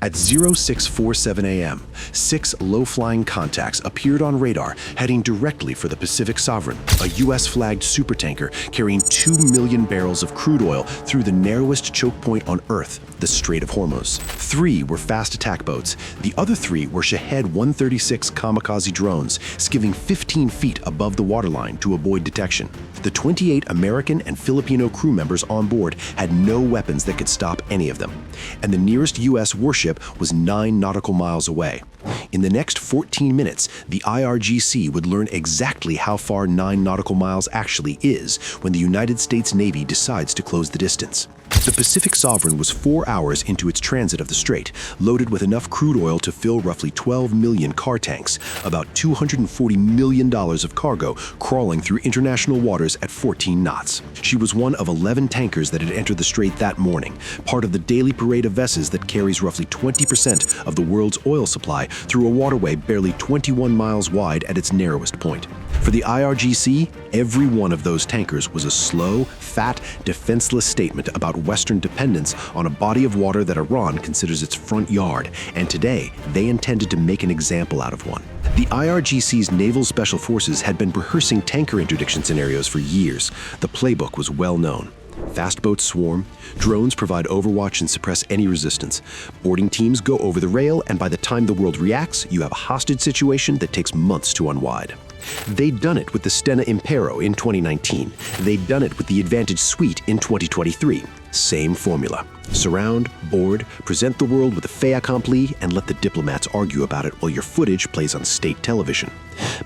At 0647 a.m., 6 low-flying contacts appeared on radar heading directly for the Pacific Sovereign, a U.S.-flagged supertanker carrying 2 million barrels of crude oil through the narrowest choke point on Earth, the Strait of Hormuz. 3 were fast attack boats. The other 3 were Shahed 136 kamikaze drones, skimming 15 feet above the waterline to avoid detection. The 28 American and Filipino crew members on board had no weapons that could stop any of them, and the nearest U.S. warship was 9 nautical miles away. In the next 14 minutes, the IRGC would learn exactly how far 9 nautical miles actually is when the United States Navy decides to close the distance. The Pacific Sovereign was 4 hours into its transit of the strait, loaded with enough crude oil to fill roughly 12 million car tanks, about $240 million of cargo crawling through international waters at 14 knots. She was one of 11 tankers that had entered the strait that morning, part of the daily parade of vessels that carries roughly 20% of the world's oil supply through a waterway barely 21 miles wide at its narrowest point. For the IRGC, every one of those tankers was a slow, fat, defenseless statement about Western dependence on a body of water that Iran considers its front yard, and today they intended to make an example out of one. The IRGC's Naval Special Forces had been rehearsing tanker interdiction scenarios for years. The playbook was well known. Fast boats swarm, drones provide overwatch and suppress any resistance. Boarding teams go over the rail, and by the time the world reacts, you have a hostage situation that takes months to unwind. They'd done it with the Stena Impero in 2019. They'd done it with the Advantage Suite in 2023. Same formula. Surround, board, present the world with a fait accompli, and let the diplomats argue about it while your footage plays on state television.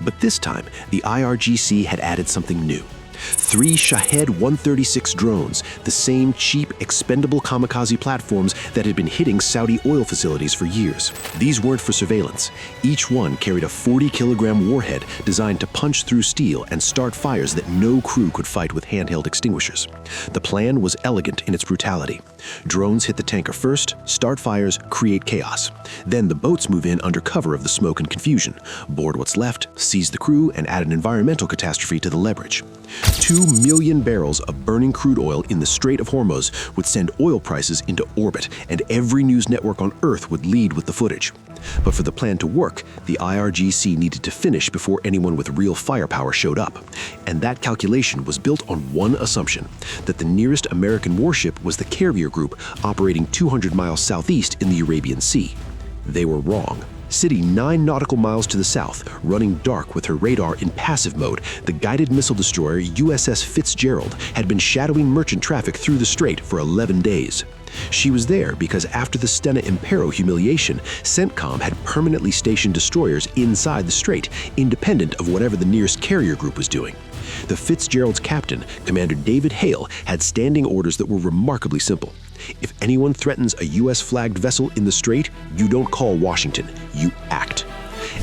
But this time, the IRGC had added something new. 3 Shahed 136 drones, the same cheap, expendable kamikaze platforms that had been hitting Saudi oil facilities for years. These weren't for surveillance. Each one carried a 40-kilogram warhead designed to punch through steel and start fires that no crew could fight with handheld extinguishers. The plan was elegant in its brutality. Drones hit the tanker first, start fires, create chaos. Then the boats move in under cover of the smoke and confusion, board what's left, seize the crew, and add an environmental catastrophe to the leverage. 2 million barrels of burning crude oil in the Strait of Hormuz would send oil prices into orbit, and every news network on Earth would lead with the footage. But for the plan to work, the IRGC needed to finish before anyone with real firepower showed up. And that calculation was built on one assumption, that the nearest American warship was the carrier group operating 200 miles southeast in the Arabian Sea. They were wrong. Sitting 9 nautical miles to the south, running dark with her radar in passive mode, the guided missile destroyer USS Fitzgerald had been shadowing merchant traffic through the strait for 11 days. She was there because after the Stena Impero humiliation, CENTCOM had permanently stationed destroyers inside the strait, independent of whatever the nearest carrier group was doing. The Fitzgerald's captain, Commander David Hale, had standing orders that were remarkably simple. If anyone threatens a U.S.-flagged vessel in the strait, you don't call Washington, you act.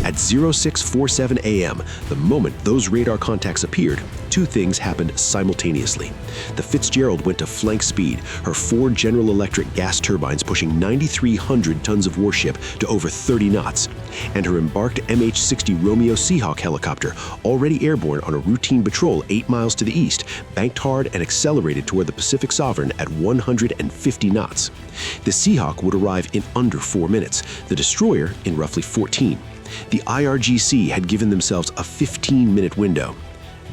At 0647 a.m., the moment those radar contacts appeared, 2 things happened simultaneously. The Fitzgerald went to flank speed, her 4 General Electric gas turbines pushing 9,300 tons of warship to over 30 knots, and her embarked MH-60 Romeo Seahawk helicopter, already airborne on a routine patrol 8 miles to the east, banked hard and accelerated toward the Pacific Sovereign at 150 knots. The Seahawk would arrive in under 4 minutes, the destroyer in roughly 14. The IRGC had given themselves a 15-minute window.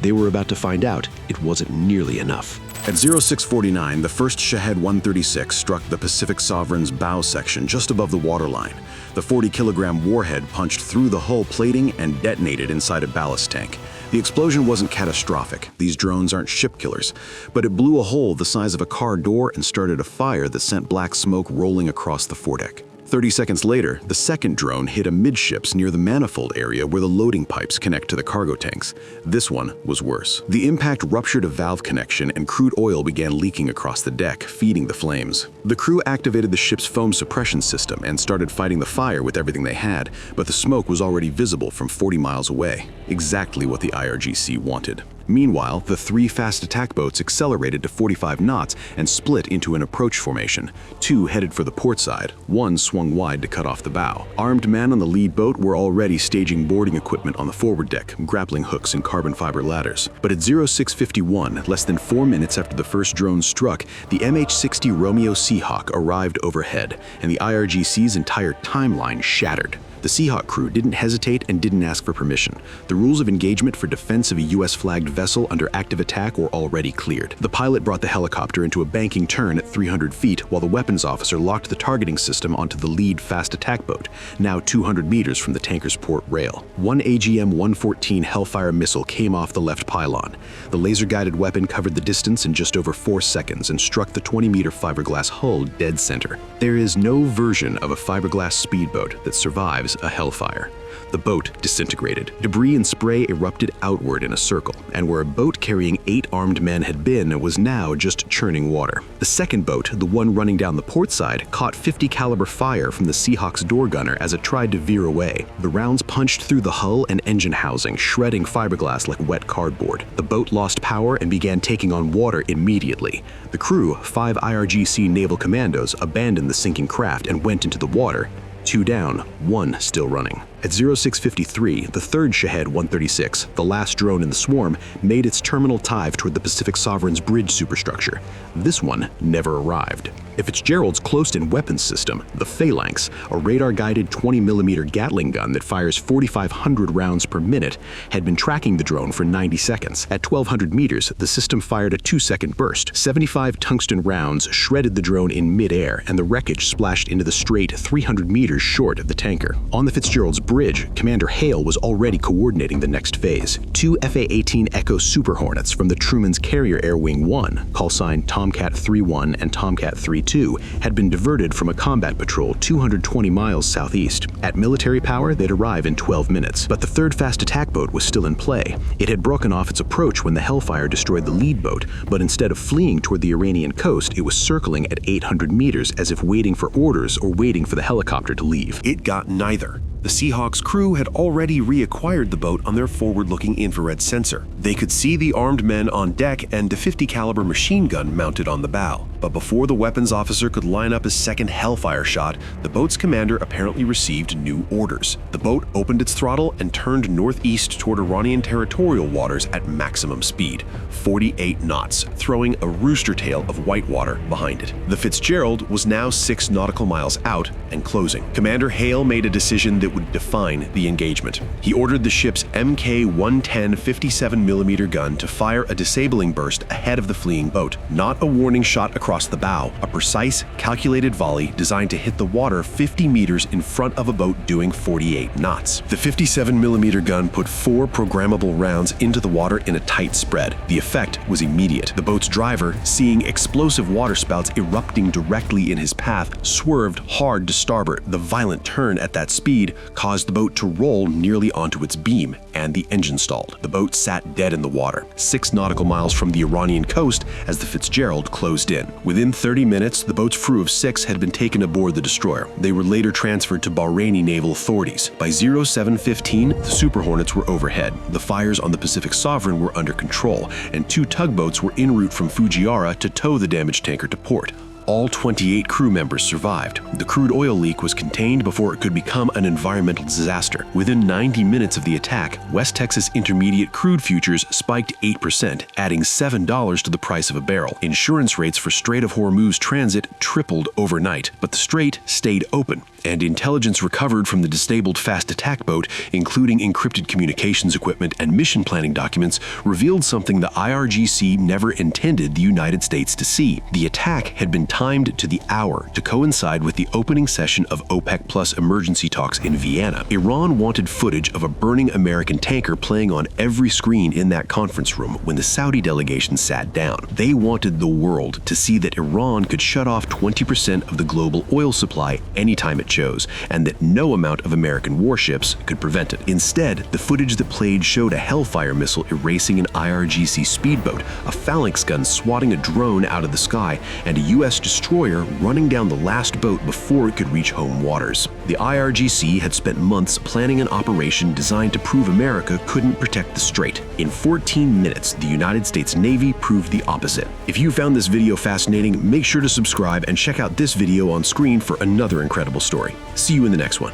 They were about to find out it wasn't nearly enough. At 0649, the first Shahed 136 struck the Pacific Sovereign's bow section just above the waterline. The 40-kilogram warhead punched through the hull plating and detonated inside a ballast tank. The explosion wasn't catastrophic. These drones aren't ship killers, but it blew a hole the size of a car door and started a fire that sent black smoke rolling across the foredeck. 30 seconds later, the second drone hit amidships near the manifold area where the loading pipes connect to the cargo tanks. This one was worse. The impact ruptured a valve connection and crude oil began leaking across the deck, feeding the flames. The crew activated the ship's foam suppression system and started fighting the fire with everything they had, but the smoke was already visible from 40 miles away, exactly what the IRGC wanted. Meanwhile, the 3 fast attack boats accelerated to 45 knots and split into an approach formation. 2 headed for the port side, 1 swung wide to cut off the bow. Armed men on the lead boat were already staging boarding equipment on the forward deck, grappling hooks and carbon fiber ladders. But at 0651, less than 4 minutes after the first drone struck, the MH-60 Romeo Seahawk arrived overhead, and the IRGC's entire timeline shattered. The Seahawk crew didn't hesitate and didn't ask for permission. The rules of engagement for defense of a US-flagged vessel under active attack were already cleared. The pilot brought the helicopter into a banking turn at 300 feet, while the weapons officer locked the targeting system onto the lead fast attack boat, now 200 meters from the tanker's port rail. 1 AGM-114 Hellfire missile came off the left pylon. The laser-guided weapon covered the distance in just over 4 seconds and struck the 20-meter fiberglass hull dead center. There is no version of a fiberglass speedboat that survives a Hellfire. The boat disintegrated. Debris and spray erupted outward in a circle, and where a boat carrying 8 armed men had been was now just churning water. The second boat, the one running down the port side, caught .50 caliber fire from the Seahawk's door gunner as it tried to veer away. The rounds punched through the hull and engine housing, shredding fiberglass like wet cardboard. The boat lost power and began taking on water immediately. The crew, 5 IRGC naval commandos, abandoned the sinking craft and went into the water. 2 down, 1 still running. At 0653, the third Shahed 136, the last drone in the swarm, made its terminal dive toward the Pacific Sovereign's bridge superstructure. This one never arrived. If Fitzgerald's close-in weapons system, the Phalanx, a radar-guided 20mm Gatling gun that fires 4,500 rounds per minute, had been tracking the drone for 90 seconds. At 1,200 meters, the system fired a 2-second burst. 75 tungsten rounds shredded the drone in mid-air, and the wreckage splashed into the strait 300 meters short of the tanker. On the Fitzgerald's bridge, Commander Hale was already coordinating the next phase. 2 FA-18 Echo Super Hornets from the Truman's Carrier Air Wing 1, callsign Tomcat 3-1 and Tomcat 3-2, had been diverted from a combat patrol 220 miles southeast. At military power, they'd arrive in 12 minutes. But the third fast attack boat was still in play. It had broken off its approach when the Hellfire destroyed the lead boat, but instead of fleeing toward the Iranian coast, it was circling at 800 meters as if waiting for orders or waiting for the helicopter to leave. It got neither. The Seahawk's crew had already reacquired the boat on their forward-looking infrared sensor. They could see the armed men on deck and a .50 caliber machine gun mounted on the bow. But before the weapons officer could line up a second Hellfire shot, the boat's commander apparently received new orders. The boat opened its throttle and turned northeast toward Iranian territorial waters at maximum speed, 48 knots, throwing a rooster tail of white water behind it. The Fitzgerald was now 6 nautical miles out and closing. Commander Hale made a decision that would define the engagement. He ordered the ship's Mk-110 57mm gun to fire a disabling burst ahead of the fleeing boat. Not a warning shot across the bow, a precise, calculated volley designed to hit the water 50 meters in front of a boat doing 48 knots. The 57mm gun put 4 programmable rounds into the water in a tight spread. The effect was immediate. The boat's driver, seeing explosive waterspouts erupting directly in his path, swerved hard to starboard. The violent turn at that speed caused the boat to roll nearly onto its beam, and the engine stalled. The boat sat dead in the water, 6 nautical miles from the Iranian coast as the Fitzgerald closed in. Within 30 minutes, the boat's crew of 6 had been taken aboard the destroyer. They were later transferred to Bahraini naval authorities. By 0715, the Super Hornets were overhead. The fires on the Pacific Sovereign were under control, and 2 tugboats were en route from Fujiwara to tow the damaged tanker to port. All 28 crew members survived. The crude oil leak was contained before it could become an environmental disaster. Within 90 minutes of the attack, West Texas Intermediate crude futures spiked 8%, adding $7 to the price of a barrel. Insurance rates for Strait of Hormuz transit tripled overnight, but the strait stayed open, and intelligence recovered from the disabled fast attack boat, including encrypted communications equipment and mission planning documents, revealed something the IRGC never intended the United States to see. The attack had been timed to the hour to coincide with the opening session of OPEC Plus emergency talks in Vienna. Iran wanted footage of a burning American tanker playing on every screen in that conference room when the Saudi delegation sat down. They wanted the world to see that Iran could shut off 20% of the global oil supply anytime it chose, and that no amount of American warships could prevent it. Instead, the footage that played showed a Hellfire missile erasing an IRGC speedboat, a Phalanx gun swatting a drone out of the sky, and a U.S. destroyer running down the last boat before it could reach home waters. The IRGC had spent months planning an operation designed to prove America couldn't protect the strait. In 14 minutes, the United States Navy proved the opposite. If you found this video fascinating, make sure to subscribe and check out this video on screen for another incredible story. See you in the next one.